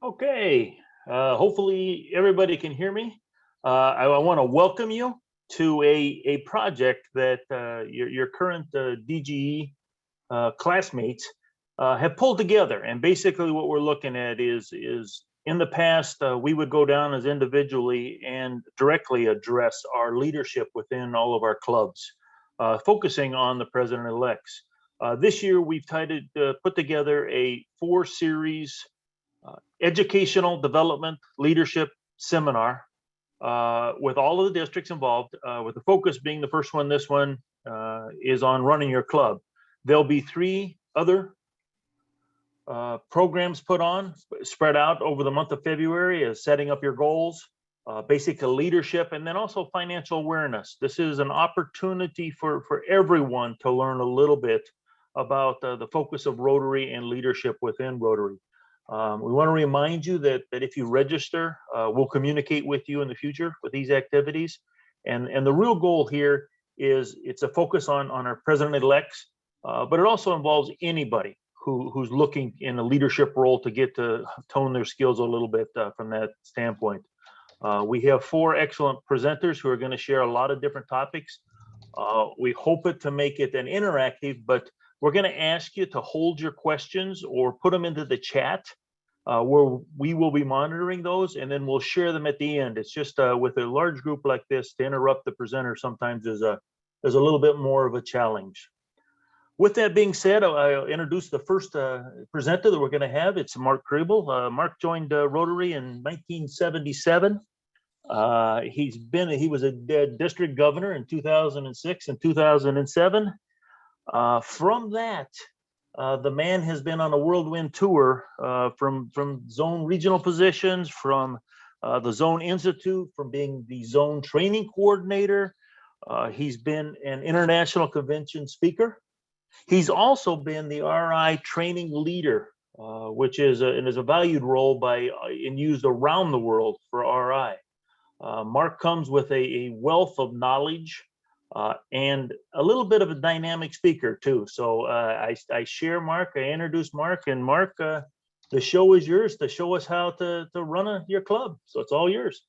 Okay, hopefully everybody can hear me. I want to welcome you to a project that your current DGE classmates have pulled together. And basically what we're looking at is in the past, we would go down as individually and directly address our leadership within all of our clubs, focusing on the president-elects. This year, we've put together a 4-series educational development leadership seminar with all of the districts involved, with the focus being the first one. This one is on running your club. There'll be 3 other programs put on, spread out over the month of February, as setting up your goals, basic leadership, and then also financial awareness. This is an opportunity for everyone to learn a little bit about the focus of Rotary and leadership within Rotary. We want to remind you that if you register, we'll communicate with you in the future with these activities. And the real goal here is it's a focus on our president-elects, but it also involves anybody who's looking in a leadership role to get to tone their skills a little bit from that standpoint. We have 4 excellent presenters who are going to share a lot of different topics. We hope to make it an interactive, but we're going to ask you to hold your questions or put them into the chat where we will be monitoring those, and then we'll share them at the end. It's just with a large group like this, to interrupt the presenter sometimes is a little bit more of a challenge. With that being said, I'll introduce the first presenter that we're going to have. It's Mark Kriebel. Mark joined Rotary in 1977. He was a district governor in 2006 and 2007. From that, the man has been on a whirlwind tour from zone regional positions, from the Zone Institute, from being the zone training coordinator. He's been an international convention speaker. He's also been the RI training leader, which is a valued role and used around the world for RI. Mark comes with a wealth of knowledge and a little bit of a dynamic speaker too. So I share Mark, I introduce Mark, and Mark, the show is yours to show us how to run your club. So it's all yours.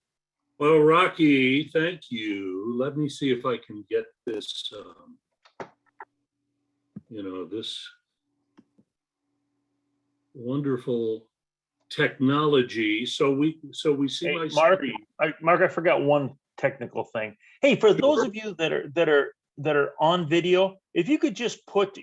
Well, Rocky, thank you. Let me see if I can get this, this wonderful technology. So we see my screen. Mark, I forgot one technical thing. Hey, for those of you that are on video, if you could just put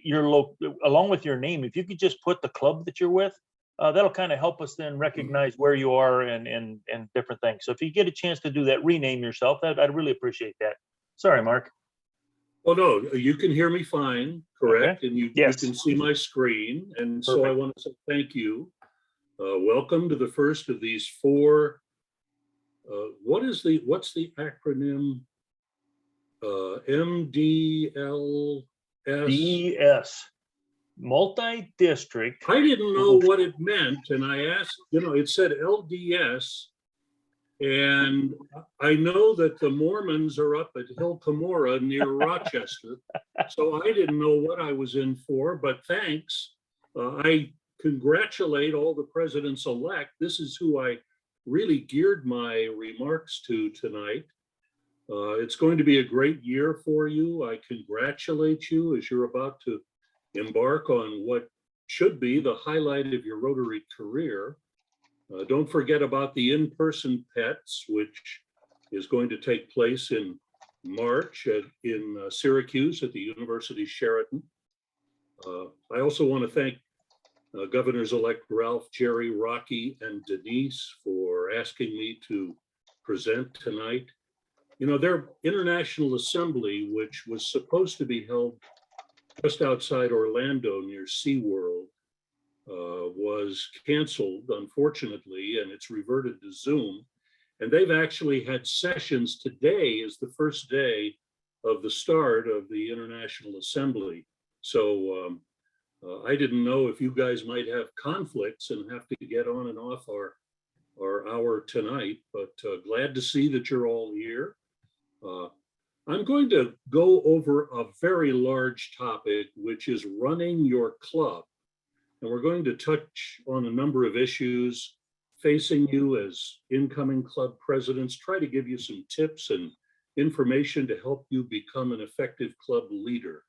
along with your name, if you could just put the club that you're with, that'll kind of help us then recognize where you are and different things. So if you get a chance to do that, rename yourself. I'd really appreciate that. Sorry, Mark. Well, no, you can hear me fine, correct? Okay. And you can see my screen. And so I want to say thank you. Welcome to the first of these 4. What's the acronym? MDLS. DES. Multi-district. I didn't know what it meant, and I asked, it said LDS, and I know that the Mormons are up at Hill Cumorah near Rochester, so I didn't know what I was in for, but thanks. I congratulate all the presidents-elect. This is who I really geared my remarks to tonight. It's going to be a great year for you. I congratulate you as you're about to embark on what should be the highlight of your Rotary career. Don't forget about the in-person pets, which is going to take place in March in Syracuse at the University Sheraton. I also want to thank Governors-elect Ralph, Jerry, Rocky, and Denise for asking me to present tonight. Their International Assembly, which was supposed to be held just outside Orlando near SeaWorld, was canceled, unfortunately, and it's reverted to Zoom. And they've actually had sessions. Today is the first day of the start of the International Assembly. So I didn't know if you guys might have conflicts and have to get on and off our hour tonight, but glad to see that you're all here. I'm going to go over a very large topic, which is running your club. And we're going to touch on a number of issues facing you as incoming club presidents, try to give you some tips and information to help you become an effective club leader.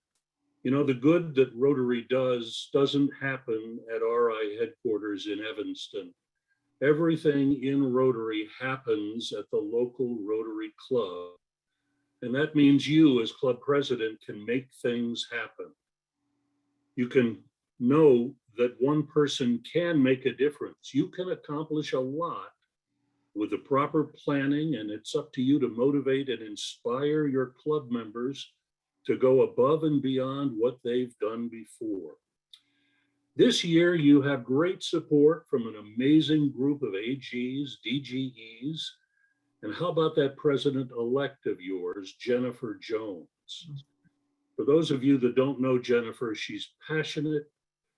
You know, the good that Rotary doesn't happen at RI headquarters in Evanston. Everything in Rotary happens at the local Rotary club. And that means you as club president can make things happen. You can know that one person can make a difference. You can accomplish a lot with the proper planning, and it's up to you to motivate and inspire your club members to go above and beyond what they've done before. This year, you have great support from an amazing group of AGs, DGEs, and how about that president-elect of yours, Jennifer Jones? For those of you that don't know Jennifer, she's passionate,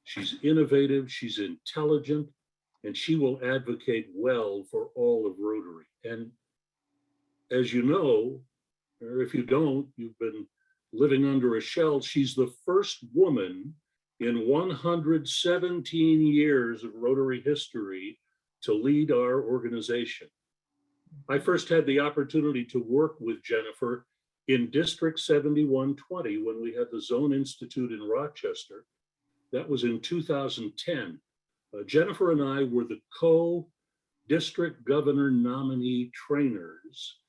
she's innovative, she's intelligent, and she will advocate well for all of Rotary. And as you know, or if you don't, you've been living under a shell, she's the first woman in 117 years of Rotary history to lead our organization. I first had the opportunity to work with Jennifer in District 7120 when we had the Zone Institute in Rochester. That was in 2010. Jennifer and I were the co-district governor nominee trainers.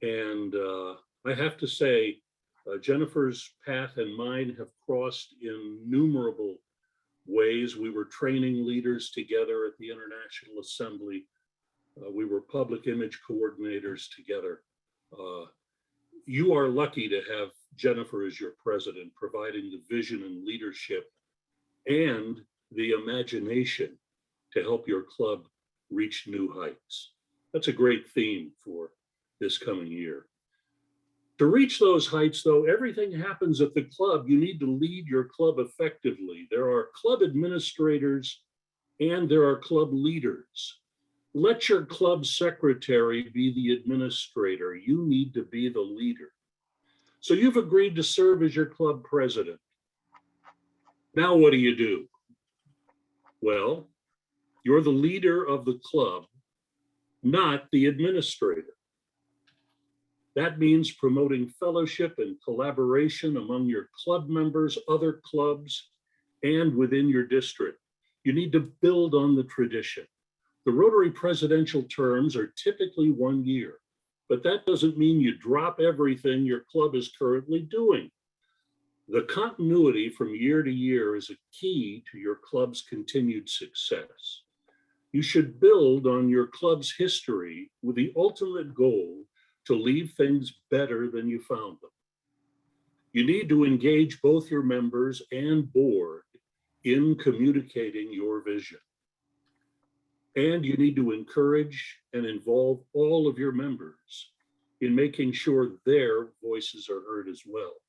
And I have to say, Jennifer's path and mine have crossed in innumerable ways. We were training leaders together at the International Assembly. We were public image coordinators together. You are lucky to have Jennifer as your president, providing the vision and leadership and the imagination to help your club reach new heights. That's a great theme for this coming year. To reach those heights, though, everything happens at the club. You need to lead your club effectively. There are club administrators and there are club leaders. Let your club secretary be the administrator. You need to be the leader. So you've agreed to serve as your club president. Now what do? Well, you're the leader of the club, not the administrator. That means promoting fellowship and collaboration among your club members, other clubs, and within your district. You need to build on the tradition. The Rotary presidential terms are typically 1 year, but that doesn't mean you drop everything your club is currently doing. The continuity from year to year is a key to your club's continued success. You should build on your club's history with the ultimate goal to leave things better than you found them. You need to engage both your members and board in communicating your vision. And you need to encourage and involve all of your members in making sure their voices are heard as well.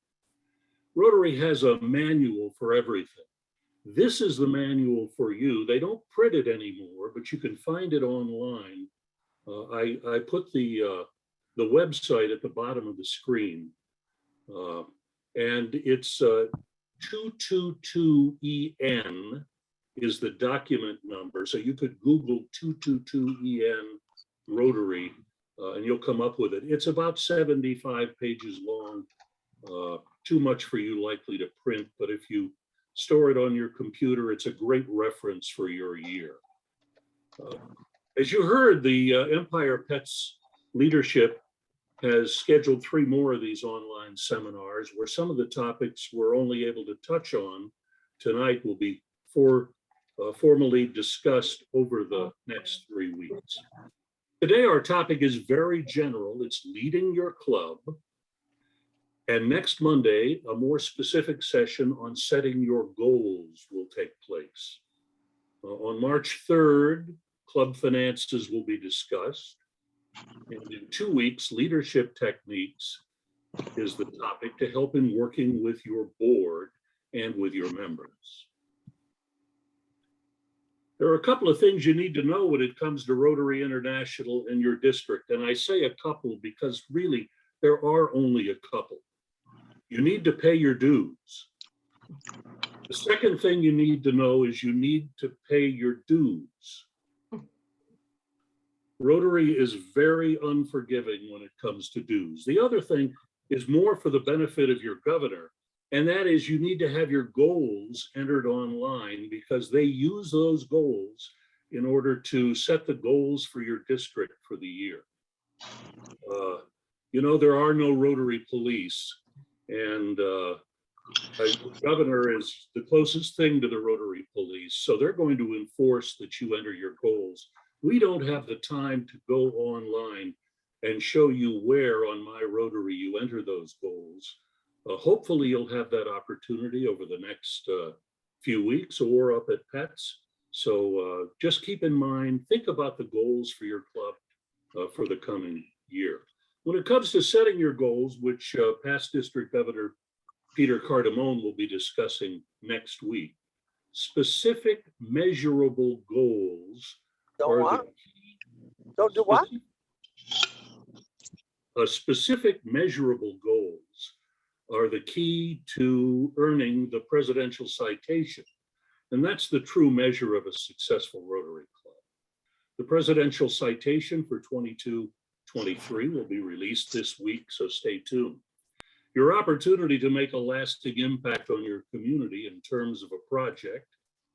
Rotary has a manual for everything. This is the manual for you. They don't print it anymore, but you can find it online. I put the website at the bottom of the screen, and it's 222EN is the document number. So you could Google 222EN Rotary, and you'll come up with it. It's about 75 pages long, too much for you likely to print, but if you store it on your computer, it's a great reference for your year. As you heard, the Empire Pets leadership has scheduled 3 more of these online seminars where some of the topics we're only able to touch on tonight will be formally discussed over the next 3 weeks. Today, our topic is very general. It's leading your club. And next Monday, a more specific session on setting your goals will take place. On March 3rd, club finances will be discussed. And in 2 weeks, leadership techniques is the topic to help in working with your board and with your members. There are a couple of things you need to know when it comes to Rotary International in your district. And I say a couple because really there are only a couple. You need to pay your dues. The second thing you need to know is you need to pay your dues. Rotary is very unforgiving when it comes to dues. The other thing is more for the benefit of your governor, and that is you need to have your goals entered online because they use those goals in order to set the goals for your district for the year. You know, there are no Rotary police, and the governor is the closest thing to the Rotary police, so they're going to enforce that you enter your goals. We don't have the time to go online and show you where on My Rotary you enter those goals. Hopefully you'll have that opportunity over the next few weeks or up at PETS. So just keep in mind, think about the goals for your club for the coming year. When it comes to setting your goals, which past District Governor Peter Cardamone will be discussing next week, specific measurable goals Don't do what? Specific measurable goals are the key to earning the presidential citation. And that's the true measure of a successful Rotary Club. The presidential citation for 22-23 will be released this week, so stay tuned. Your opportunity to make a lasting impact on your community in terms of a project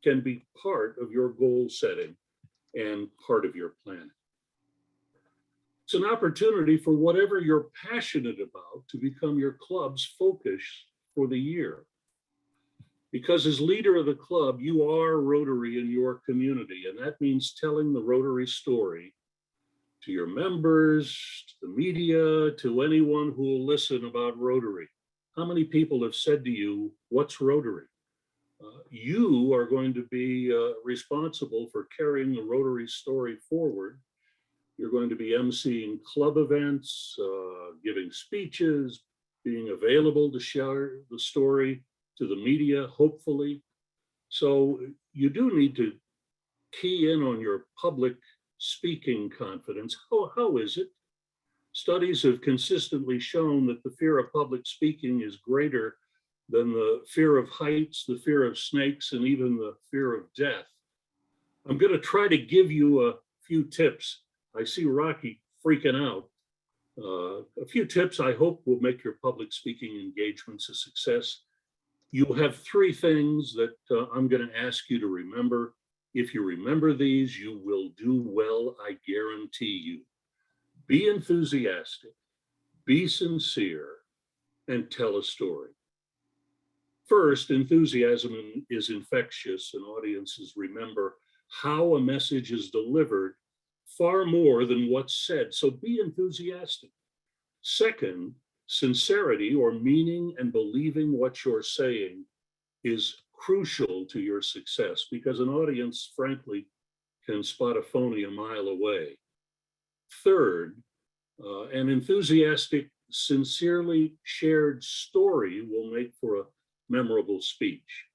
can be part of your goal setting and part of your planning. It's an opportunity for whatever you're passionate about to become your club's focus for the year. Because as leader of the club, you are Rotary in your community, and that means telling the Rotary story to your members, to the media, to anyone who will listen about Rotary. How many people have said to you, what's Rotary? You are going to be responsible for carrying the Rotary story forward. You're going to be emceeing club events, giving speeches, being available to share the story to the media, hopefully. So you do need to key in on your public speaking confidence. How is it? Studies have consistently shown that the fear of public speaking is greater than the fear of heights, the fear of snakes, and even the fear of death. I'm going to try to give you a few tips. I see Rocky freaking out. A few tips I hope will make your public speaking engagements a success. You have three things that I'm going to ask you to remember. If you remember these, you will do well, I guarantee you. Be enthusiastic, be sincere, and tell a story. First, enthusiasm is infectious, and audiences remember how a message is delivered far more than what's said, so be enthusiastic. Second, sincerity or meaning and believing what you're saying is crucial to your success because an audience, frankly, can spot a phony a mile away. Third, an enthusiastic, sincerely shared story will make for a memorable speech.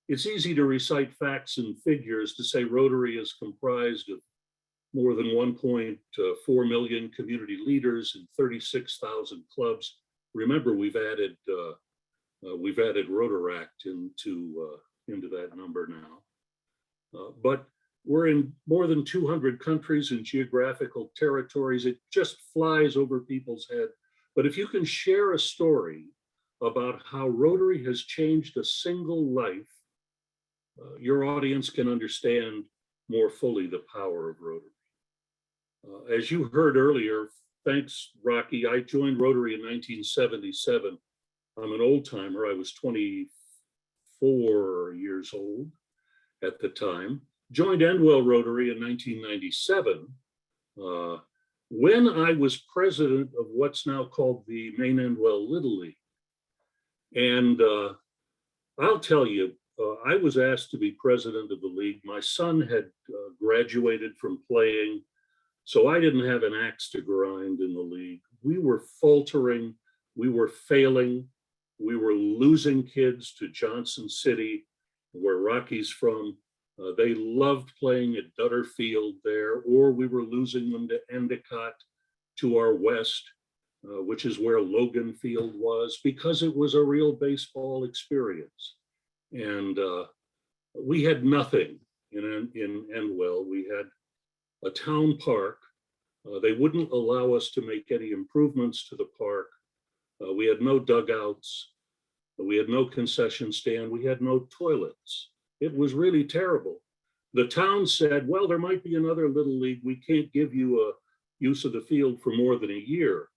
It's easy to recite facts and figures to say Rotary is comprised of more than 1.4 million community leaders and 36,000 clubs. Remember, we've added Rotaract into that number now. But we're in more than 200 countries and geographical territories. It just flies over people's head. But if you can share a story about how Rotary has changed a single life, your audience can understand more fully the power of Rotary. As you heard earlier, thanks, Rocky, I joined Rotary in 1977. I'm an old timer. I was 24 years old at the time. Joined Endwell Rotary in 1997 when I was president of what's now called the Maine Endwell Little League. And I'll tell you, I was asked to be president of the league. My son had graduated from playing, so I didn't have an axe to grind in the league. We were faltering, we were failing, we were losing kids to Johnson City, where Rocky's from. They loved playing at Dutter Field there, or we were losing them to Endicott to our west, which is where Logan Field was, because it was a real baseball experience. And we had nothing in Endwell. We had a town park They wouldn't allow us to make any improvements to the park. We had no dugouts. We had no concession stand. We had no toilets. It was really terrible. The town said, well, there might be another Little League. We can't give you a use of the field for more than a year.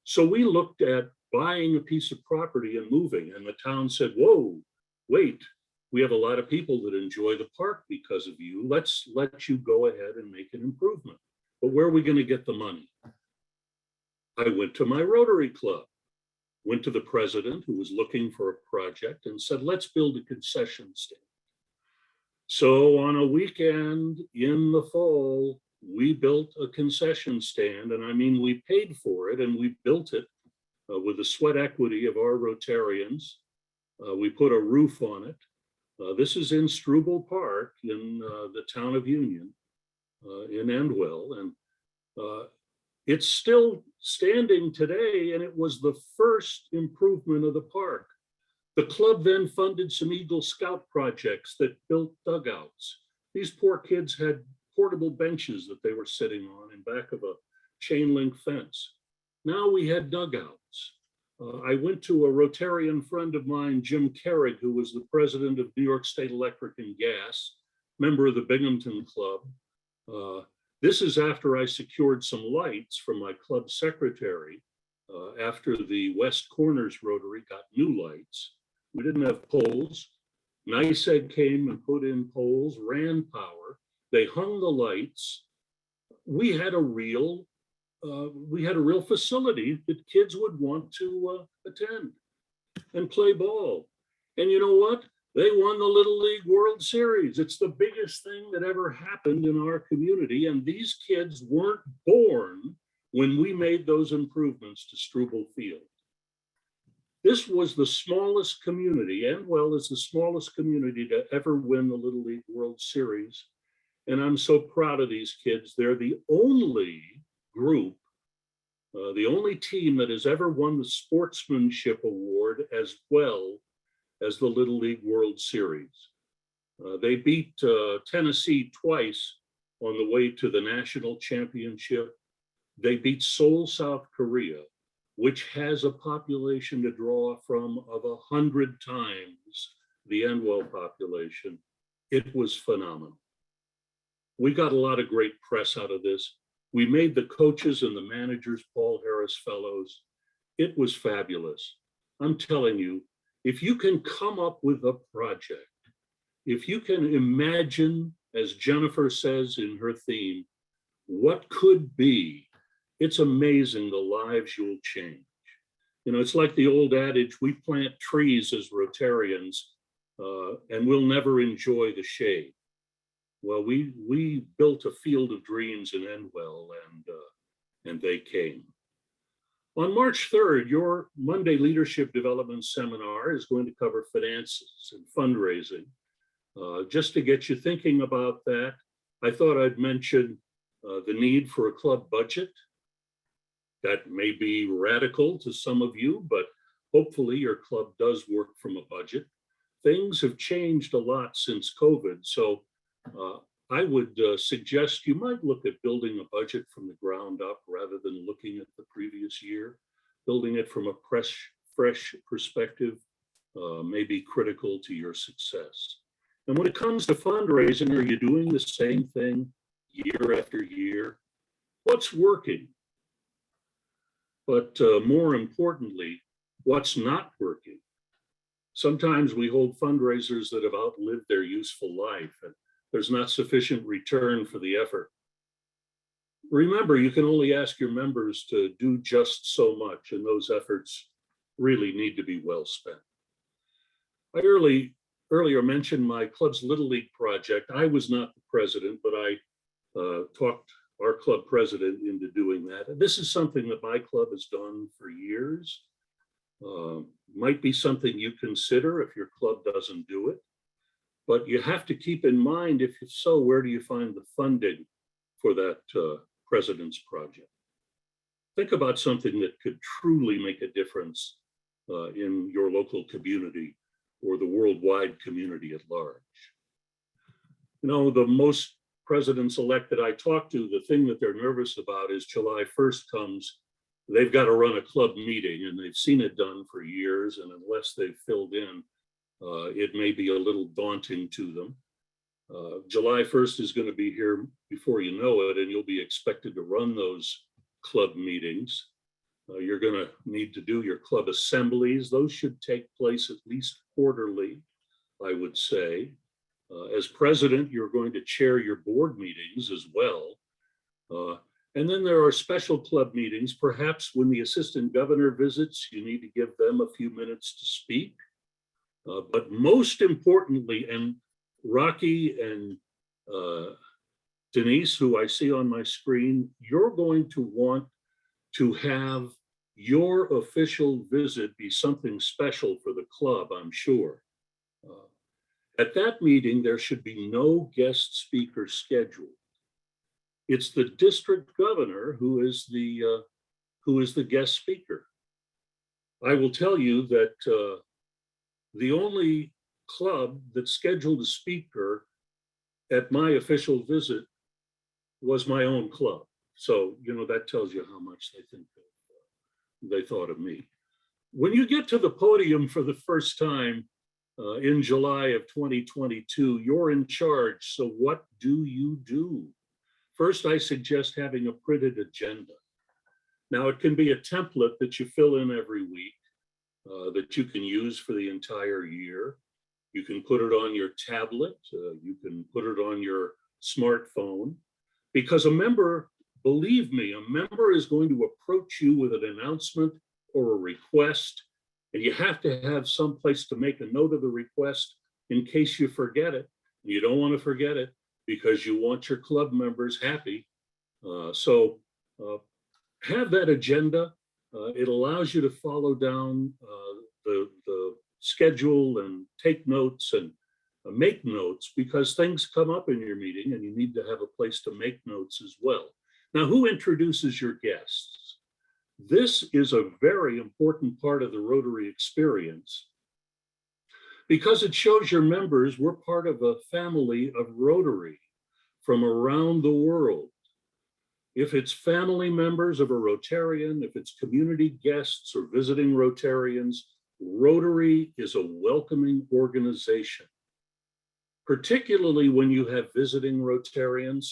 So we looked at buying a piece of property and moving, and the town said, whoa, wait, we have a lot of people that enjoy the park because of you. Let's let you go ahead and make an improvement. But where are we going to get the money? I went to my Rotary Club, went to the president who was looking for a project and said, let's build a concession stand. So on a weekend in the fall, we built a concession stand, and I mean, we paid for it and we built it with the sweat equity of our Rotarians. We put a roof on it. This is in Struble Park in the town of Union in Endwell, and it's still standing today, and it was the first improvement of the park. The club then funded some Eagle Scout projects that built dugouts. These poor kids had portable benches that they were sitting on in back of a chain link fence. Now we had dugouts. I went to a Rotarian friend of mine, Jim Carrig, who was the president of New York State Electric and Gas, member of the Binghamton Club. This is after I secured some lights from my club secretary after the West Corners Rotary got new lights. We didn't have poles. NYSEG came and put in poles, ran power. They hung the lights. We had a real facility that kids would want to attend and play ball. And you know what? They won the Little League World Series. It's the biggest thing that ever happened in our community. And these kids weren't born when we made those improvements to Struble Field. This was the smallest community, and well, is the smallest community to ever win the Little League World Series. And I'm so proud of these kids. They're the only group, the only team that has ever won the sportsmanship award as well as the Little League World Series. They beat Tennessee twice on the way to the national championship. They beat Seoul, South Korea, which has a population to draw from of 100 times the Endwell population. It was phenomenal. We got a lot of great press out of this. We made the coaches and the managers Paul Harris Fellows. It was fabulous. I'm telling you, if you can come up with a project, if you can imagine, as Jennifer says in her theme, what could be, it's amazing the lives you'll change. You know, it's like the old adage, we plant trees as Rotarians and we'll never enjoy the shade. Well, we built a field of dreams in Endwell and they came. On March 3rd, your Monday Leadership Development Seminar is going to cover finances and fundraising. Just to get you thinking about that, I thought I'd mention the need for a club budget. That may be radical to some of you, but hopefully your club does work from a budget. Things have changed a lot since COVID, so I would suggest you might look at building a budget from the ground up rather than looking at the previous year. Building it from a fresh perspective may be critical to your success. And when it comes to fundraising, are you doing the same thing year after year? What's working? But more importantly, what's not working? Sometimes we hold fundraisers that have outlived their useful life, and there's not sufficient return for the effort. Remember, you can only ask your members to do just so much, and those efforts really need to be well spent. I earlier mentioned my club's Little League project. I was not the president, but I talked our club president into doing that. And this is something that my club has done for years. Might be something you consider if your club doesn't do it. But you have to keep in mind, if so, where do you find the funding for that president's project? Think about something that could truly make a difference in your local community or the worldwide community at large. You know, the most presidents-elect that I talk to, the thing that they're nervous about is July 1st comes, they've got to run a club meeting, and they've seen it done for years, and unless they've filled in, it may be a little daunting to them. July 1st is going to be here before you know it, and you'll be expected to run those club meetings. You're going to need to do your club assemblies. Those should take place at least quarterly, I would say. As president, you're going to chair your board meetings as well. And then there are special club meetings. Perhaps when the assistant governor visits, you need to give them a few minutes to speak. But most importantly, and Rocky and Denise, who I see on my screen, you're going to want to have your official visit be something special for the club, I'm sure. At that meeting, there should be no guest speaker scheduled. It's the district governor who is the guest speaker. I will tell you that the only club that scheduled a speaker at my official visit was my own club. So, you know, that tells you how much they think they thought of me. When you get to the podium for the first time in July of 2022, you're in charge. So what do you do? First, I suggest having a printed agenda. Now, it can be a template that you fill in every week that you can use for the entire year. You can put it on your tablet. You can put it on your smartphone. Because a member, believe me, a member is going to approach you with an announcement or a request, and you have to have some place to make a note of the request in case you forget it. You don't want to forget it because you want your club members happy. So have that agenda. It allows you to follow down the schedule and take notes and make notes, because things come up in your meeting and you need to have a place to make notes as well. Now, who introduces your guests? This is a very important part of the Rotary experience because it shows your members we're part of a family of Rotary from around the world. If it's family members of a Rotarian, if it's community guests or visiting Rotarians, Rotary is a welcoming organization. Particularly when you have visiting Rotarians,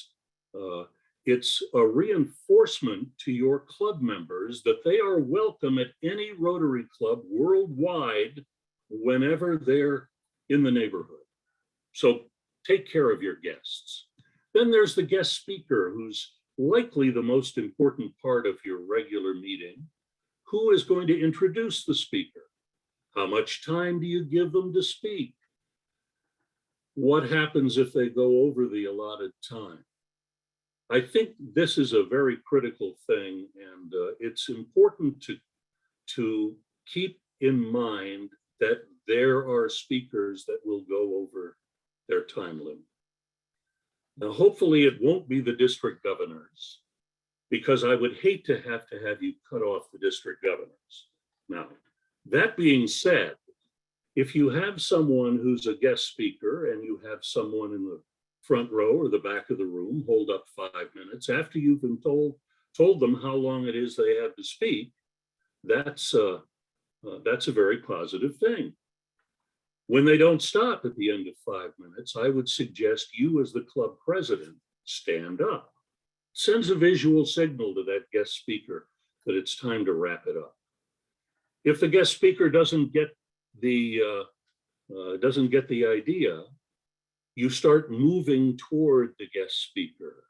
it's a reinforcement to your club members that they are welcome at any Rotary club worldwide whenever they're in the neighborhood. So take care of your guests. Then there's the guest speaker, who's likely the most important part of your regular meeting. Who is going to introduce the speaker? How much time do you give them to speak? What happens if they go over the allotted time? I think this is a very critical thing, and it's important to keep in mind that there are speakers that will go over their time limit. Now, hopefully it won't be the district governors, because I would hate to have you cut off the district governors. Now, that being said, if you have someone who's a guest speaker and you have someone in the front row or the back of the room hold up 5 minutes after you've been told them how long it is they have to speak, that's a very positive thing. When they don't stop at the end of 5 minutes, I would suggest you as the club president stand up. Sends a visual signal to that guest speaker that it's time to wrap it up. If the guest speaker doesn't get the idea, you start moving toward the guest speaker.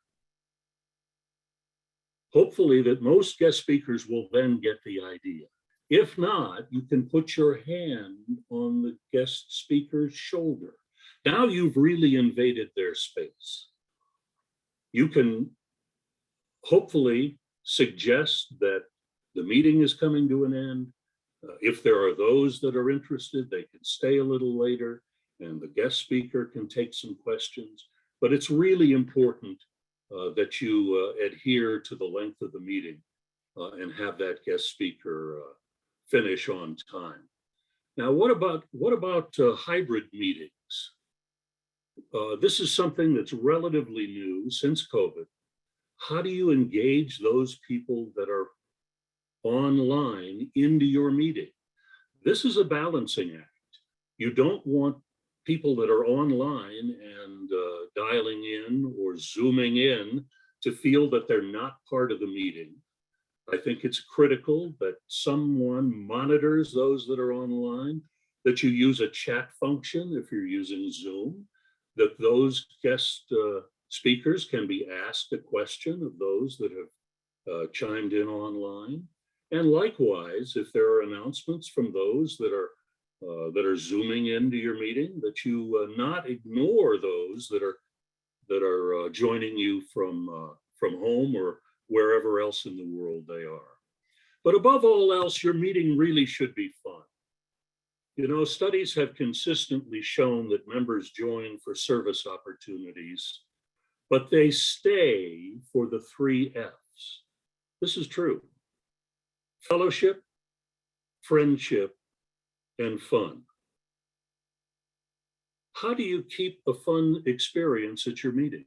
Hopefully that most guest speakers will then get the idea. If not, you can put your hand on the guest speaker's shoulder. Now you've really invaded their space. You can hopefully suggest that the meeting is coming to an end. If there are those that are interested, they can stay a little later and the guest speaker can take some questions. But it's really important that you adhere to the length of the meeting and have that guest speaker finish on time. Now, what about hybrid meetings? This is something that's relatively new since COVID. How do you engage those people that are online into your meeting? This is a balancing act. You don't want people that are online and dialing in or zooming in to feel that they're not part of the meeting. I think it's critical that someone monitors those that are online, that you use a chat function if you're using Zoom, that those guest speakers can be asked a question of those that have chimed in online. And likewise, if there are announcements from those that are zooming into your meeting, that you not ignore those that are joining you from home or wherever else in the world they are. But above all else, your meeting really should be fun. You know, studies have consistently shown that members join for service opportunities, but they stay for the 3 F's. This is true: fellowship, friendship, and fun. How do you keep a fun experience at your meeting?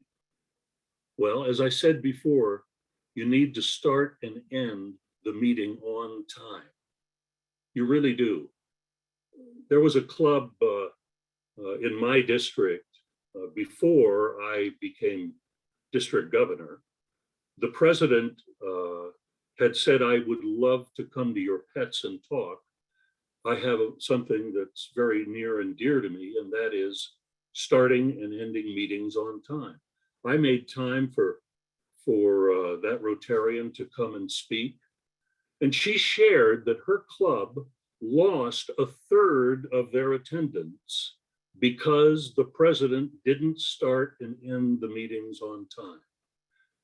Well, as I said before, you need to start and end the meeting on time. You really do. There was a club in my district before I became district governor. The president had said, I would love to come to your pets and talk. I have something that's very near and dear to me, and that is starting and ending meetings on time. I made time for that Rotarian to come and speak. And she shared that her club lost 1/3 of their attendance because the president didn't start and end the meetings on time.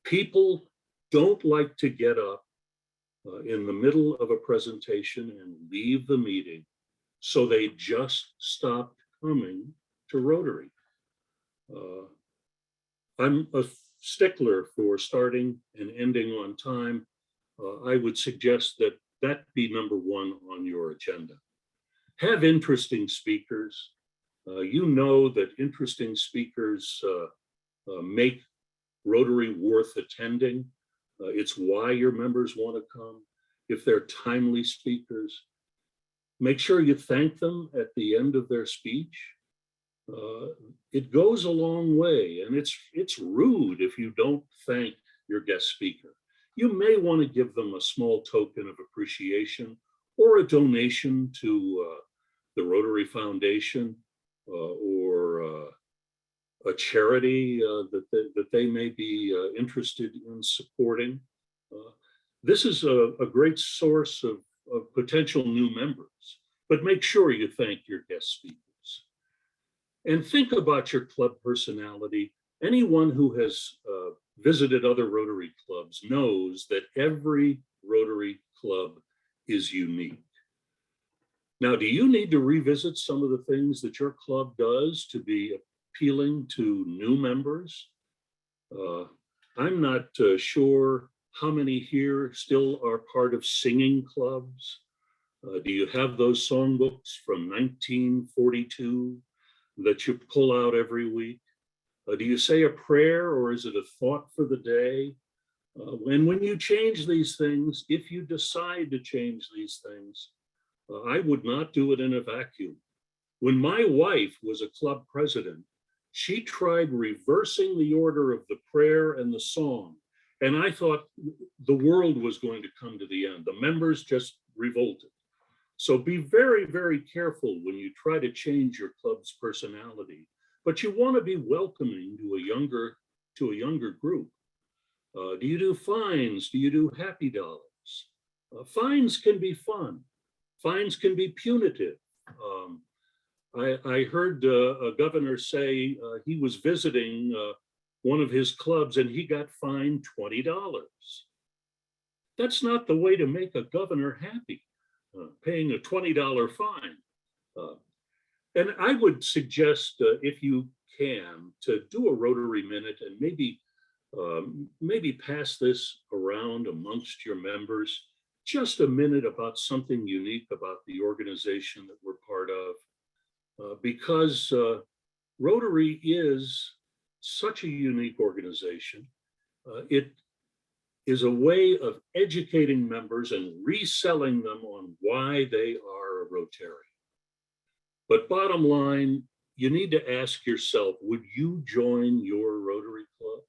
People don't like to get up in the middle of a presentation and leave the meeting, so they just stopped coming to Rotary. I'm a stickler for starting and ending on time. I would suggest that that be number 1 on your agenda. Have interesting speakers. You know that interesting speakers make Rotary worth attending. It's why your members want to come. If they're timely speakers, make sure you thank them at the end of their speech. It goes a long way, and it's rude if you don't thank your guest speaker. You may want to give them a small token of appreciation or a donation to the Rotary Foundation or a charity that they may be interested in supporting. This is a great source of potential new members, but make sure you thank your guest speakers. And think about your club personality. Anyone who has visited other Rotary clubs knows that every Rotary club is unique. Now, do you need to revisit some of the things that your club does to be appealing to new members? I'm not sure how many here still are part of singing clubs. Do you have those songbooks from 1942 that you pull out every week? Do you say a prayer, or is it a thought for the day? And when you change these things, if you decide to change these things, I would not do it in a vacuum. When my wife was a club president, she tried reversing the order of the prayer and the song. And I thought the world was going to come to the end. The members just revolted. So be very, very careful when you try to change your club's personality, but you want to be welcoming to a younger group. Do you do fines? Do you do happy dollars? Fines can be fun. Fines can be punitive. I heard a governor say he was visiting one of his clubs and he got fined $20. That's not the way to make a governor happy, paying a $20 fine. And I would suggest, if you can, to do a Rotary Minute and maybe pass this around amongst your members. Just a minute about something unique about the organization that we're part of, because Rotary is such a unique organization. It is a way of educating members and reselling them on why they are a Rotarian. But bottom line, you need to ask yourself, would you join your Rotary Club?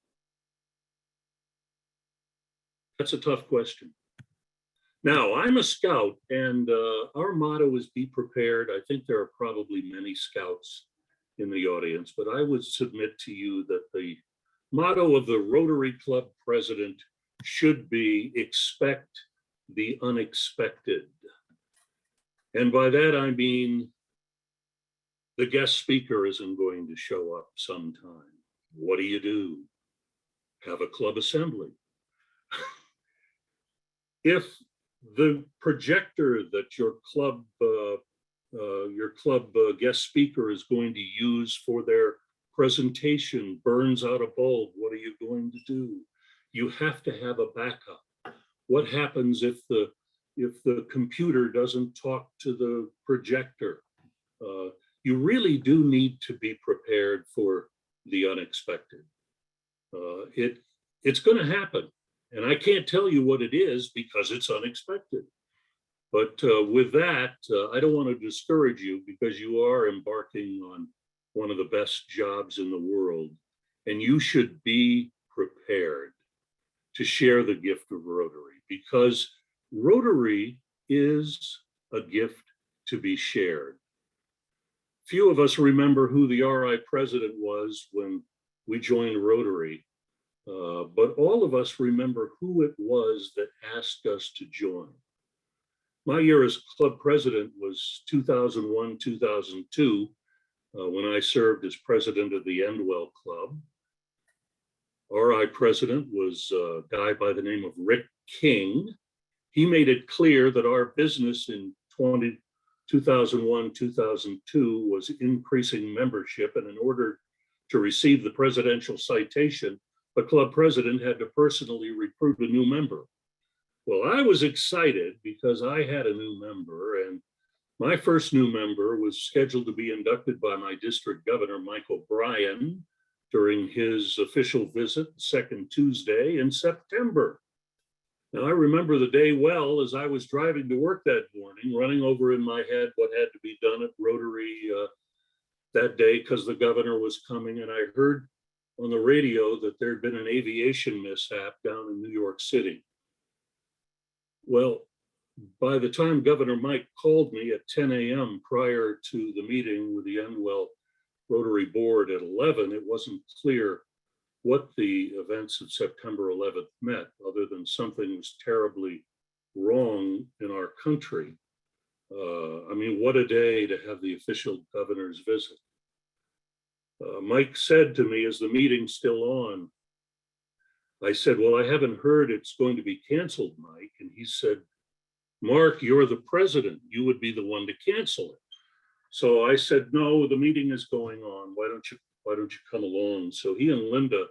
That's a tough question. Now, I'm a scout, and our motto is be prepared. I think there are probably many scouts in the audience, but I would submit to you that the motto of the Rotary Club president should be expect the unexpected. And by that, I mean, the guest speaker isn't going to show up sometime. What do? Have a club assembly. If the projector that your club guest speaker is going to use for their presentation burns out a bulb, what are you going to do? You have to have a backup. What happens if the computer doesn't talk to the projector? You really do need to be prepared for the unexpected. It's going to happen. And I can't tell you what it is because it's unexpected. But with that, I don't want to discourage you because you are embarking on one of the best jobs in the world. And you should be prepared to share the gift of Rotary, because Rotary is a gift to be shared. Few of us remember who the RI president was when we joined Rotary. But all of us remember who it was that asked us to join. My year as club president was 2001, 2002, when I served as president of the Endwell Club. RI president was a guy by the name of Rick King. He made it clear that our business in 2001, 2002 was increasing membership, and in order to receive the presidential citation, the club president had to personally recruit a new member. Well, I was excited because I had a new member, and my first new member was scheduled to be inducted by my district governor, Michael Bryan, during his official visit, second Tuesday in September. Now, I remember the day well as I was driving to work that morning, running over in my head what had to be done at Rotary that day because the governor was coming, and I heard on the radio that there had been an aviation mishap down in New York City. Well, by the time Governor Mike called me at 10 a.m. prior to the meeting with the Endwell Rotary Board at 11, it wasn't clear what the events of September 11th meant, other than something was terribly wrong in our country. I mean, what a day to have the official governor's visit. Mike said to me, is the meeting still on? I said, well, I haven't heard it's going to be canceled, Mike. And he said, Mark, you're the president. You would be the one to cancel it. So I said, no, the meeting is going on. Why don't you come along? So he and Linda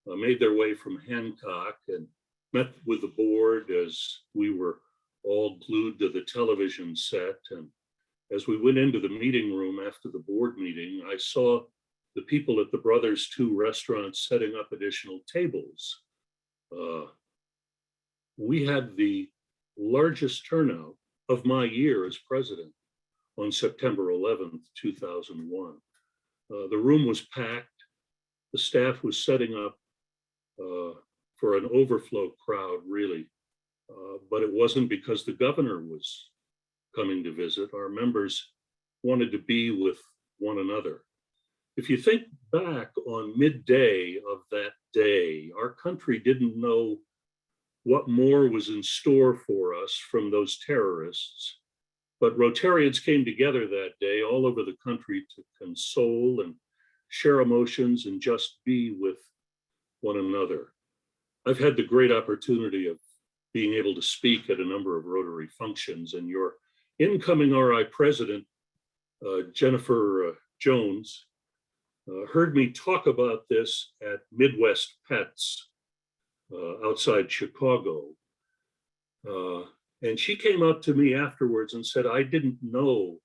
made their way from Hancock and met with the board as we were all glued to the television set. And as we went into the meeting room after the board meeting, I saw the people at the Brothers 2 restaurant setting up additional tables. We had the largest turnout of my year as president on September 11th, 2001. The room was packed. The staff was setting up for an overflow crowd, really. But it wasn't because the governor was coming to visit. Our members wanted to be with one another. If you think back on midday of that day, our country didn't know what more was in store for us from those terrorists. But Rotarians came together that day all over the country to console and share emotions and just be with one another. I've had the great opportunity of being able to speak at a number of Rotary functions, and your incoming RI president, Jennifer Jones, heard me talk about this at Midwest Pets outside Chicago. And she came up to me afterwards and said, I didn't know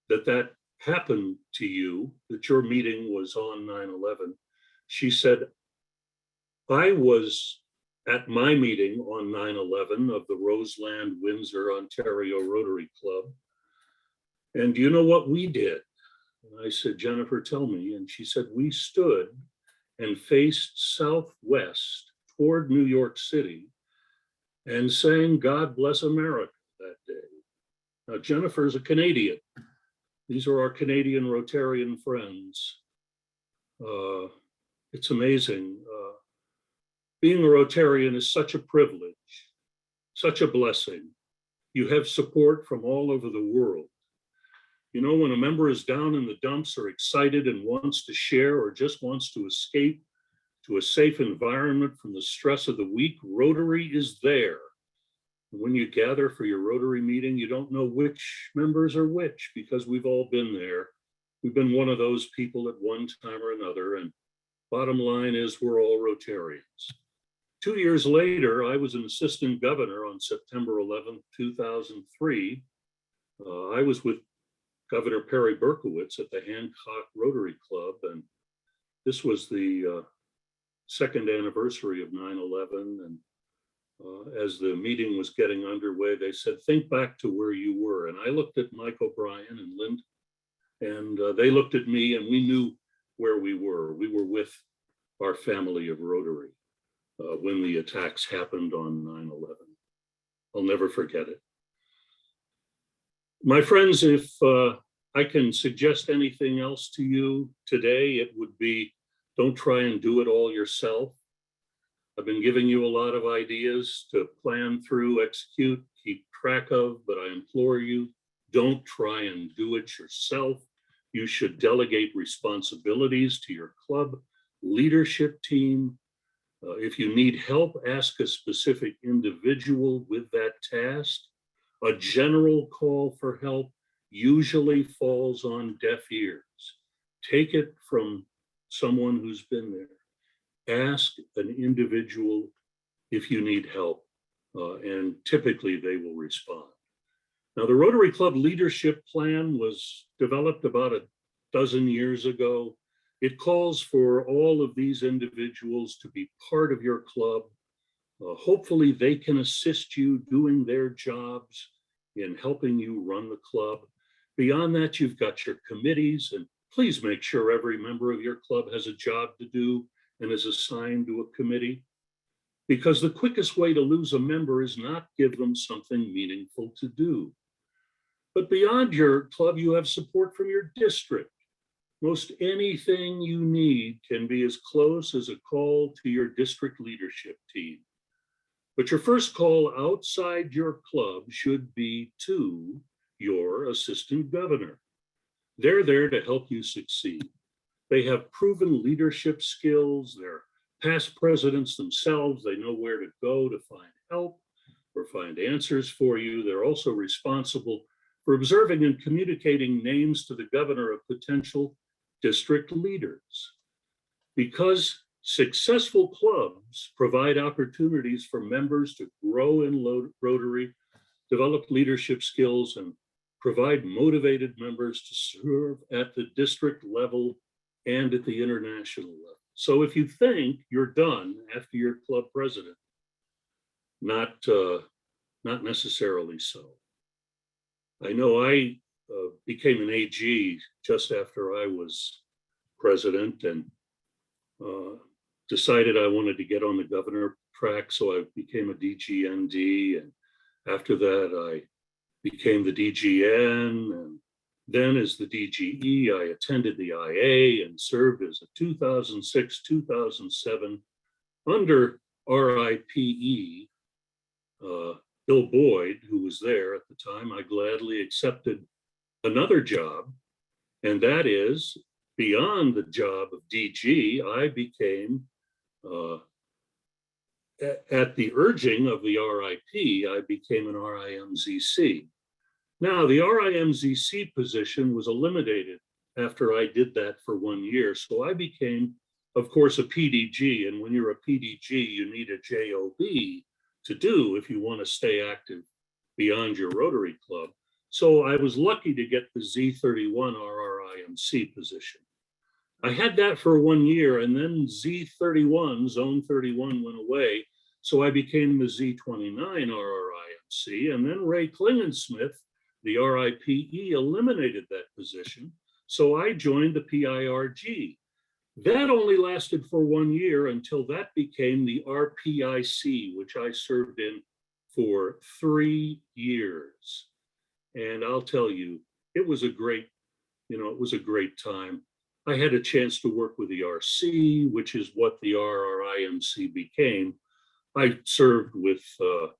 that happened to you, that your meeting was on 9/11, she said, I was at my meeting on 9/11 of the Roseland, Windsor, Ontario Rotary Club. And do you know what we did? And I said, Jennifer, tell me. And she said, we stood and faced southwest toward New York City and sang God Bless America that day. Now, Jennifer is a Canadian. These are our Canadian Rotarian friends. It's amazing. Being a Rotarian is such a privilege, such a blessing. You have support from all over the world. You know, when a member is down in the dumps or excited and wants to share or just wants to escape to a safe environment from the stress of the week, Rotary is there. When you gather for your Rotary meeting, you don't know which members are which because we've all been there. We've been one of those people at one time or another. And bottom line is we're all Rotarians. 2 years later, I was an assistant governor on September 11th, 2003. I was with Governor Perry Berkowitz at the Hancock Rotary Club. And this was the second anniversary of 9/11. And as the meeting was getting underway, they said, think back to where you were. And I looked at Mike O'Brien and Lind, and they looked at me, and we knew where we were. We were with our family of Rotary when the attacks happened on 9/11. I'll never forget it. My friends, if I can suggest anything else to you today, it would be don't try and do it all yourself. I've been giving you a lot of ideas to plan through, execute, keep track of, but I implore you, don't try and do it yourself. You should delegate responsibilities to your club leadership team. If you need help, ask a specific individual with that task. A general call for help usually falls on deaf ears. Take it from someone who's been there. Ask an individual if you need help, and typically they will respond. Now, the Rotary Club Leadership Plan was developed about a dozen years ago. It calls for all of these individuals to be part of your club. Hopefully they can assist you doing their jobs in helping you run the club. Beyond that, you've got your committees, and please make sure every member of your club has a job to do and is assigned to a committee, because the quickest way to lose a member is not give them something meaningful to do. But beyond your club, you have support from your district. Most anything you need can be as close as a call to your district leadership team. But your first call outside your club should be to your assistant governor. They're there to help you succeed. They have proven leadership skills. They're past presidents themselves. They know where to go to find help or find answers for you. They're also responsible for observing and communicating names to the governor of potential district leaders. Because successful clubs provide opportunities for members to grow in Rotary, develop leadership skills, and provide motivated members to serve at the district level and at the international level. So if you think you're done after you're club president, not necessarily so. I know I became an AG just after I was president, and decided I wanted to get on the governor track, so I became a DGND, and after that I became the DGN, and then as the DGE, I attended the IA and served as a 2006-2007 under RIPE. Bill Boyd, who was there at the time, I gladly accepted another job, and that is beyond the job of DG. I became, at the urging of the RIP, I became an RIMZC. Now, the RIMZC position was eliminated after I did that for 1 year. So I became, of course, a PDG. And when you're a PDG, you need a JOB to do if you want to stay active beyond your Rotary Club. So I was lucky to get the Z31 RRI RIMC position. I had that for 1 year, and then Z31, Zone 31 went away. So I became the Z29 RRIMC, and then Ray Klingensmith, the RIPE, eliminated that position. So I joined the PIRG. That only lasted for 1 year until that became the RPIC, which I served in for 3 years. And I'll tell you, it was a great, it was a great time. I had a chance to work with the RC, which is what the RRIMC became. I served with the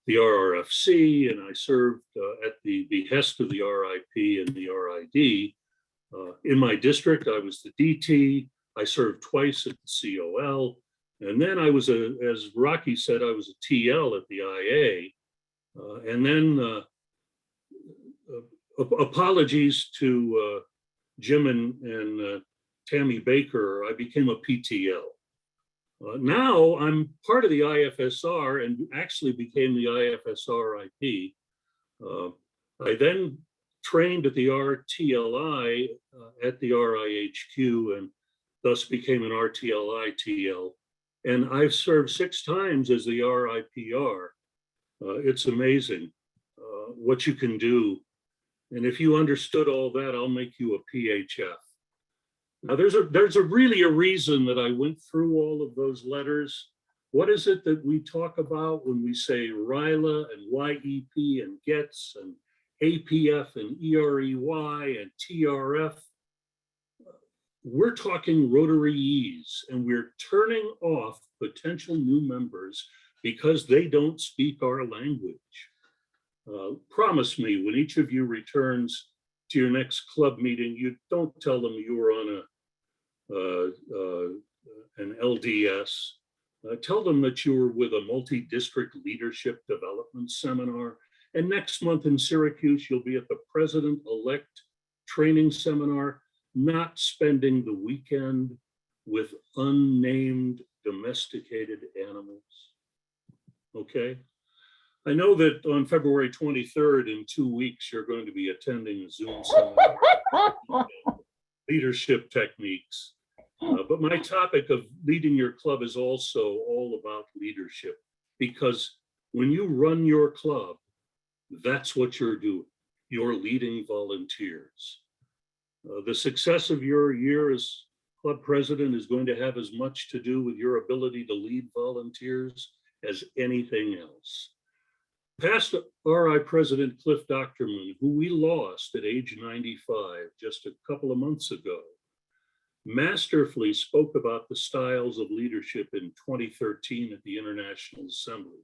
RRFC, and I served at the behest of the RIP and the RID. In my district, I was the DT. I served twice at the COL. And then I was, as Rocky said, I was a TL at the IA. And then apologies to Jim and Tammy Baker, I became a PTL. Now I'm part of the IFSR and actually became the IFSR IP. I then trained at the RTLI at the RIHQ and thus became an RTLI TL. And I've served 6 times as the RIPR. It's amazing what you can do. And if you understood all that, I'll make you a PHF. Now, there's really a reason that I went through all of those letters. What is it that we talk about when we say RILA and YEP and GETS and APF and EREY and TRF? We're talking Rotaryese, and we're turning off potential new members because they don't speak our language. Promise me when each of you returns to your next club meeting, you don't tell them you were on an LDS. Tell them that you were with a multi-district leadership development seminar. And next month in Syracuse, you'll be at the president-elect training seminar, not spending the weekend with unnamed domesticated animals. Okay? I know that on February 23rd, in 2 weeks, you're going to be attending a Zoom seminar, leadership techniques. But my topic of leading your club is also all about leadership, because when you run your club, that's what you're doing. You're leading volunteers. The success of your year as club president is going to have as much to do with your ability to lead volunteers as anything else. Past RI President Cliff Docterman, who we lost at age 95 just a couple of months ago, masterfully spoke about the styles of leadership in 2013 at the International Assembly.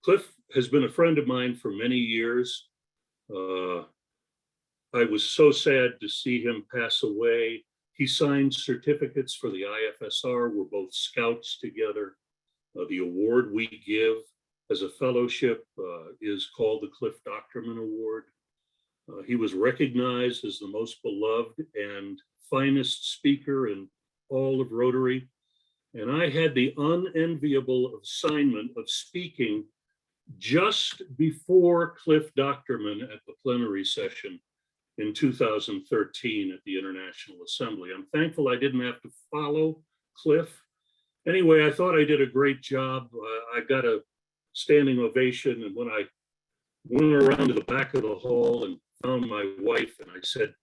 Cliff has been a friend of mine for many years. I was so sad to see him pass away. He signed certificates for the IFSR. We're both scouts together. The award we give as a fellowship is called the Cliff Docterman Award. He was recognized as the most beloved and finest speaker in all of Rotary. And I had the unenviable assignment of speaking just before Cliff Docterman at the plenary session in 2013 at the International Assembly. I'm thankful I didn't have to follow Cliff. Anyway, I thought I did a great job. I got a standing ovation. And when I went around to the back of the hall and found my wife, and I said,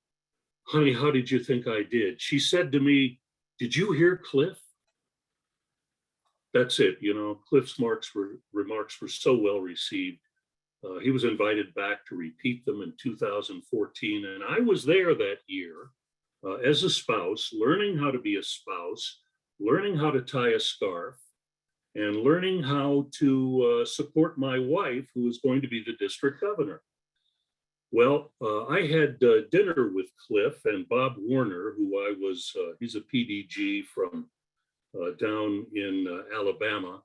"Honey, how did you think I did?" She said to me, "Did you hear Cliff?" That's it, Cliff's remarks were so well received. He was invited back to repeat them in 2014. And I was there that year as a spouse, learning how to be a spouse, learning how to tie a scarf, and learning how to support my wife, who was going to be the district governor. Well, I had dinner with Cliff and Bob Warner, who he's a PDG from down in Alabama.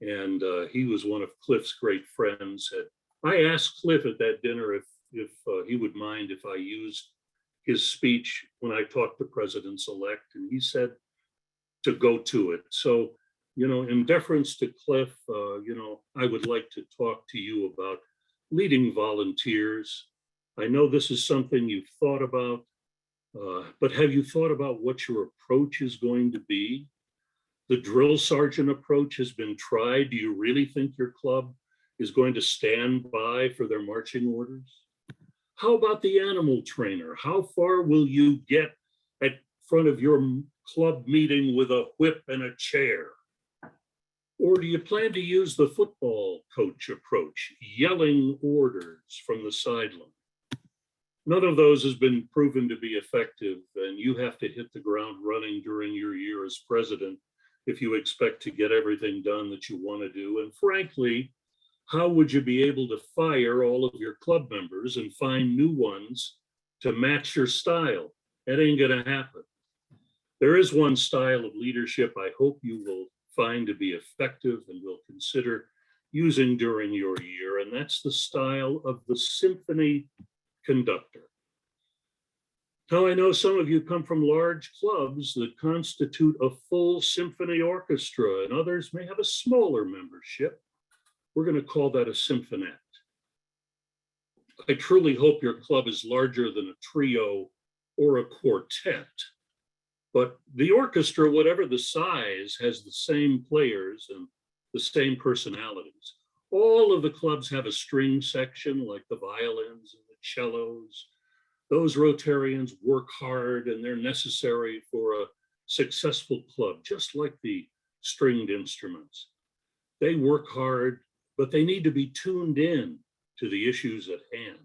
And he was one of Cliff's great friends. I asked Cliff at that dinner if he would mind if I used his speech when I talked to presidents-elect, and he said to go to it. So, in deference to Cliff, I would like to talk to you about leading volunteers. I know this is something you've thought about. But have you thought about what your approach is going to be? The drill sergeant approach has been tried. Do you really think your club is going to stand by for their marching orders? How about the animal trainer? How far will you get at front of your club meeting with a whip and a chair? Or do you plan to use the football coach approach, yelling orders from the sideline? None of those has been proven to be effective, and you have to hit the ground running during your year as president if you expect to get everything done that you want to do. And frankly, how would you be able to fire all of your club members and find new ones to match your style? That ain't gonna happen. There is one style of leadership I hope you will find to be effective and will consider using during your year, and that's the style of the symphony conductor. Now, I know some of you come from large clubs that constitute a full symphony orchestra, and others may have a smaller membership. We're going to call that a symphonette. I truly hope your club is larger than a trio or a quartet, but the orchestra, whatever the size, has the same players and the same personalities. All of the clubs have a string section like the violins and the cellos. Those Rotarians work hard and they're necessary for a successful club, just like the stringed instruments. They work hard, but they need to be tuned in to the issues at hand.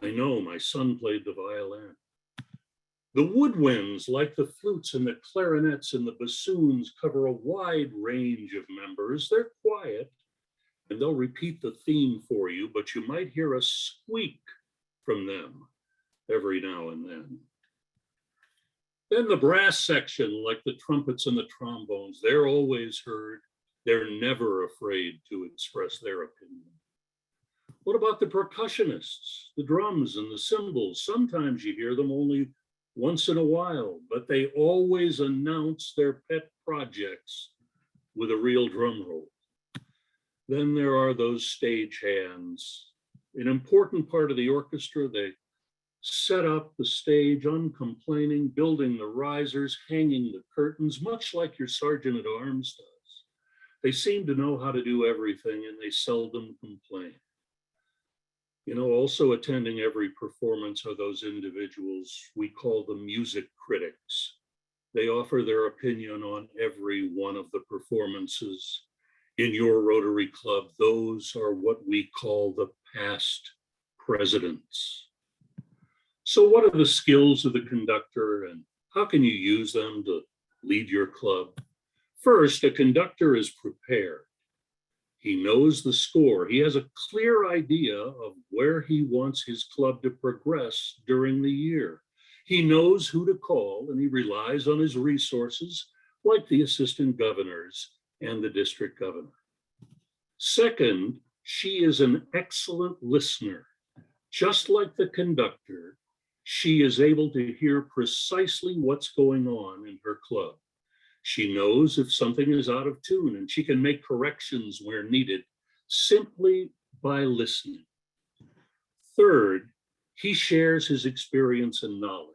I know my son played the violin. The woodwinds, like the flutes and the clarinets and the bassoons, cover a wide range of members. They're quiet and they'll repeat the theme for you, but you might hear a squeak from them every now and then. Then the brass section, like the trumpets and the trombones, they're always heard. They're never afraid to express their opinion. What about the percussionists, the drums and the cymbals? Sometimes you hear them only once in a while, but they always announce their pet projects with a real drum roll. Then there are those stage hands. An important part of the orchestra, they set up the stage uncomplaining, building the risers, hanging the curtains, much like your sergeant at arms does. They seem to know how to do everything and they seldom complain. You know, also attending every performance are those individuals we call the music critics. They offer their opinion on every one of the performances. In your Rotary Club, those are what we call the past presidents. So what are the skills of the conductor and how can you use them to lead your club? First, a conductor is prepared. He knows the score. He has a clear idea of where he wants his club to progress during the year. He knows who to call and he relies on his resources like the assistant governors and the district governor. Second, she is an excellent listener. Just like the conductor, she is able to hear precisely what's going on in her club. She knows if something is out of tune and she can make corrections where needed simply by listening. Third, he shares his experience and knowledge.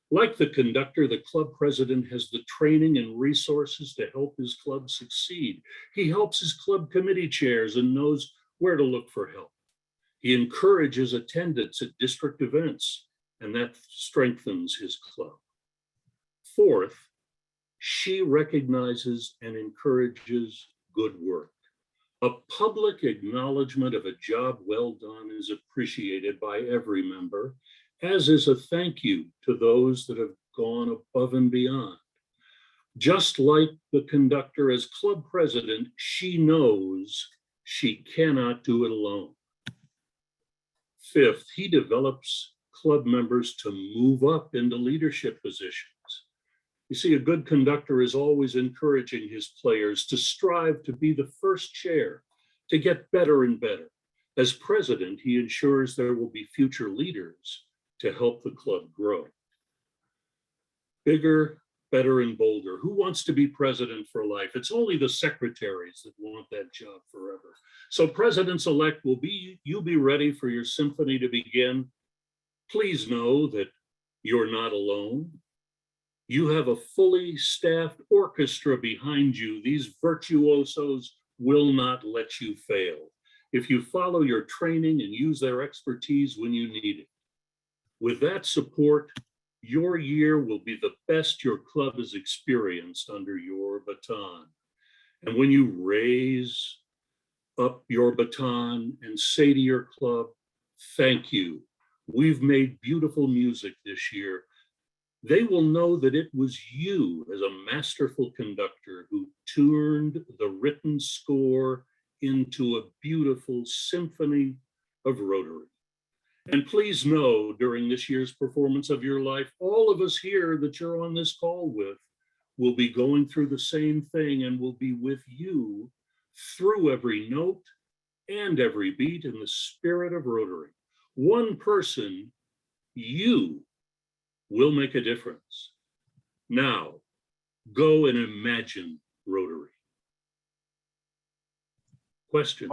Like the conductor, the club president has the training and resources to help his club succeed. He helps his club committee chairs and knows where to look for help. He encourages attendance at district events, and that strengthens his club. Fourth, she recognizes and encourages good work. A public acknowledgement of a job well done is appreciated by every member, as is a thank you to those that have gone above and beyond. Just like the conductor as club president, she knows she cannot do it alone. Fifth, he develops club members to move up into leadership positions. You see, a good conductor is always encouraging his players to strive to be the first chair, to get better and better. As president, he ensures there will be future leaders to help the club grow. Bigger, better, and bolder. Who wants to be president for life? It's only the secretaries that want that job forever. So presidents-elect, you be ready for your symphony to begin. Please know that You're not alone. You have a fully staffed orchestra behind you. These virtuosos will not let you fail if you follow your training and use their expertise when you need it. With that support, your year will be the best your club has experienced under your baton. And when you raise up your baton and say to your club, thank you, we've made beautiful music this year, they will know that it was you as a masterful conductor who turned the written score into a beautiful symphony of Rotary. And please know, during this year's performance of your life, all of us here that you're on this call with will be going through the same thing and will be with you through every note and every beat in the spirit of Rotary. One person, you, will make a difference. Now, go and imagine Rotary. Questions?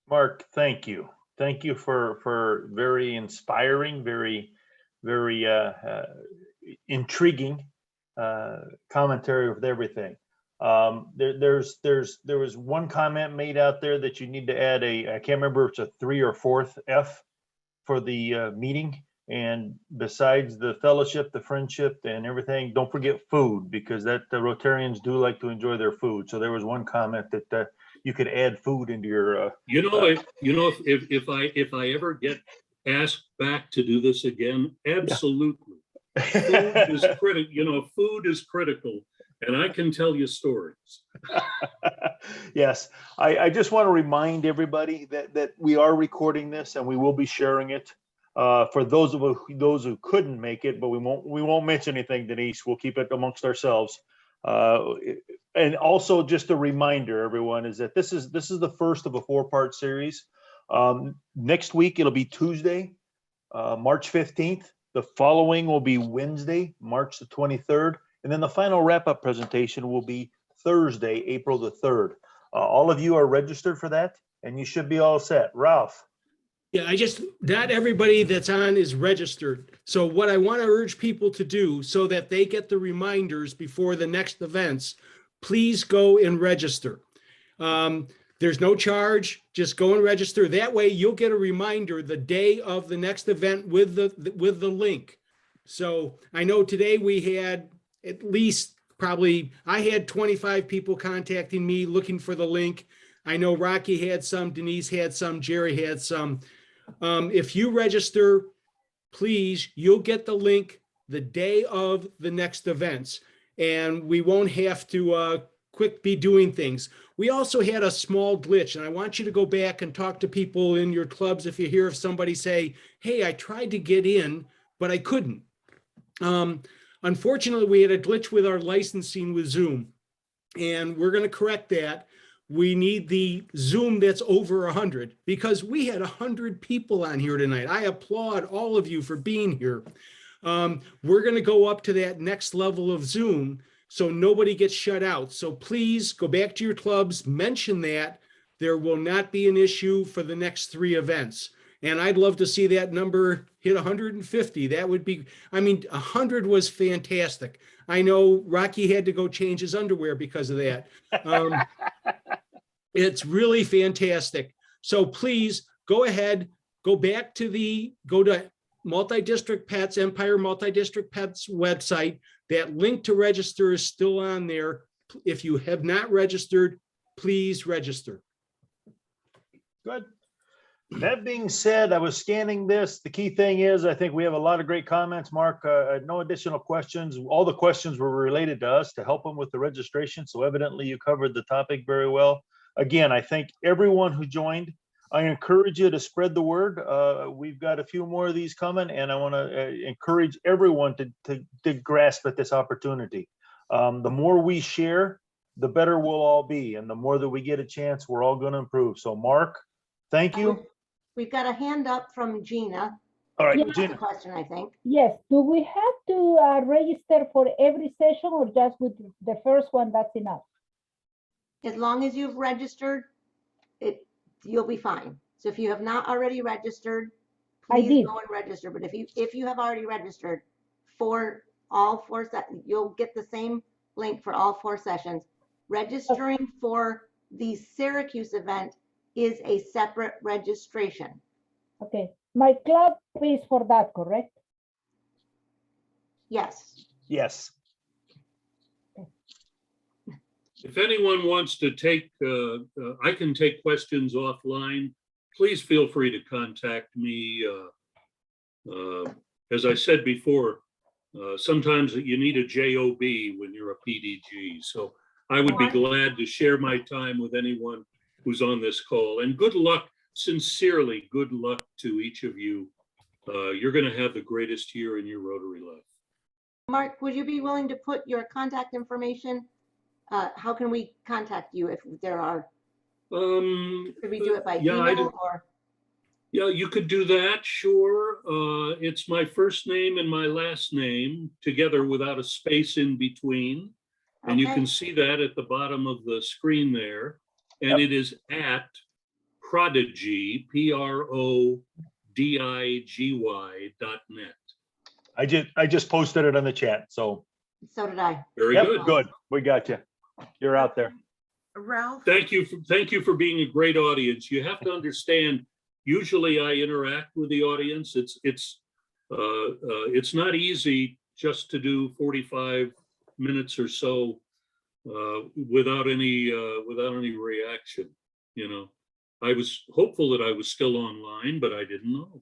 Mark, thank you. Thank you for very inspiring, very intriguing commentary with everything. There was one comment made out there that you need to add I can't remember if it's a 3 or 4th F for the meeting. And besides the fellowship, the friendship, and everything, don't forget food, because the Rotarians do like to enjoy their food. So there was one comment that you could add food into your. If I ever get asked back to do this again, absolutely. Food is critical. Food is critical, and I can tell you stories. Yes, I just want to remind everybody that we are recording this and we will be sharing it. For those who couldn't make it, but we won't mention anything, Denise. We'll keep it amongst ourselves. And also, just a reminder, everyone, is that this is the first of a 4-part series. Next week it'll be Tuesday, March 15th. The following will be Wednesday, March the 23rd, and then the final wrap-up presentation will be Thursday, April the 3rd. All of you are registered for that, and you should be all set. Ralph. Yeah, not everybody that's on is registered. So what I want to urge people to do so that they get the reminders before the next events, please go and register. There's no charge, just go and register. That way you'll get a reminder the day of the next event with the link. So I know today we had at least I had 25 people contacting me looking for the link. I know Rocky had some, Denise had some, Jerry had some. If you register, please, you'll get the link the day of the next events, and we won't have to be doing things. We also had a small glitch, and I want you to go back and talk to people in your clubs if you hear of somebody say, hey, I tried to get in, but I couldn't. Unfortunately, we had a glitch with our licensing with Zoom, and we're going to correct that. We need the Zoom that's over 100, because we had 100 people on here tonight. I applaud all of you for being here. We're going to go up to that next level of Zoom so nobody gets shut out. So please go back to your clubs, mention that. There will not be an issue for the next 3 events. And I'd love to see that number hit 150. That would be, 100 was fantastic. I know Rocky had to go change his underwear because of that. It's really fantastic. So please go ahead, go to Multi-District Pets, Empire Multi-District Pets website. That link to register is still on there. If you have not registered, please register. Good. That being said, I was scanning this. The key thing is, I think we have a lot of great comments, Mark. No additional questions. All the questions were related to us to help them with the registration. So evidently you covered the topic very well. Again, I thank everyone who joined. I encourage you to spread the word. We've got a few more of these coming, and I want to encourage everyone to grasp at this opportunity. The more we share, the better we'll all be. And the more that we get a chance, we're all going to improve. So Mark, thank you. We've got a hand up from Gina. All right, You asked Gina. a question, I think. Yes. Do we have to register for every session, or just with the first one, that's enough? As long as you've registered, you'll be fine. So if you have not already registered, please go and register. But if you have already registered, for all four, you'll get the same link for all 4 sessions. Registering for the Syracuse event is a separate registration. Okay, my club pays for that, correct? Yes. Yes. If anyone wants to take, I can take questions offline. Please feel free to contact me. As I said before, sometimes you need a JOB when you're a PDG. So I would be glad to share my time with anyone who's on this call. And good luck, sincerely, good luck to each of you. You're going to have the greatest year in your Rotary life. Mark, would you be willing to put your contact information? How can we contact you if there are? Could we do it by email or? Yeah, you could do that, sure. It's my first name and my last name together without a space in between. And you can see that at the bottom of the screen there. And it is at Prodigy, PRODIGY.net. I just posted it on the chat, so. So did I. Very Yep, good. good. We got you. You're out there. Ralph, Thank you for being a great audience. You have to understand, usually I interact with the audience. It's not easy just to do 45 minutes or so without any reaction. You know, I was hopeful that I was still online, but I didn't know.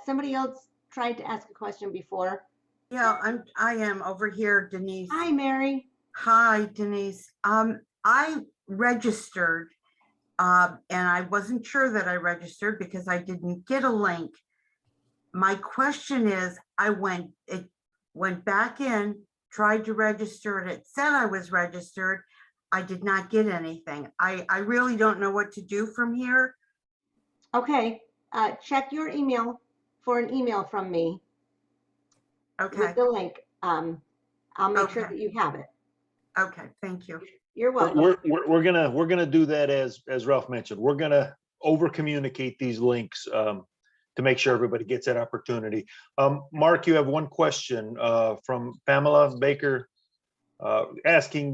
Somebody else tried to ask a question before. yeah, I am over here, Denise. Hi, Mary. Hi, Denise. I registered, and I wasn't sure that I registered because I didn't get a link. My question is, it went back in, tried to register, and it said I was registered. I did not get anything. I really don't know what to do from here. Okay, check your email for an email from me Okay, with the link. I'll make sure Okay. that you have it. okay, thank you. You're welcome. We're gonna do that as Ralph mentioned. We're gonna over communicate these links to make sure everybody gets that opportunity. Mark, you have one question from Pamela Baker asking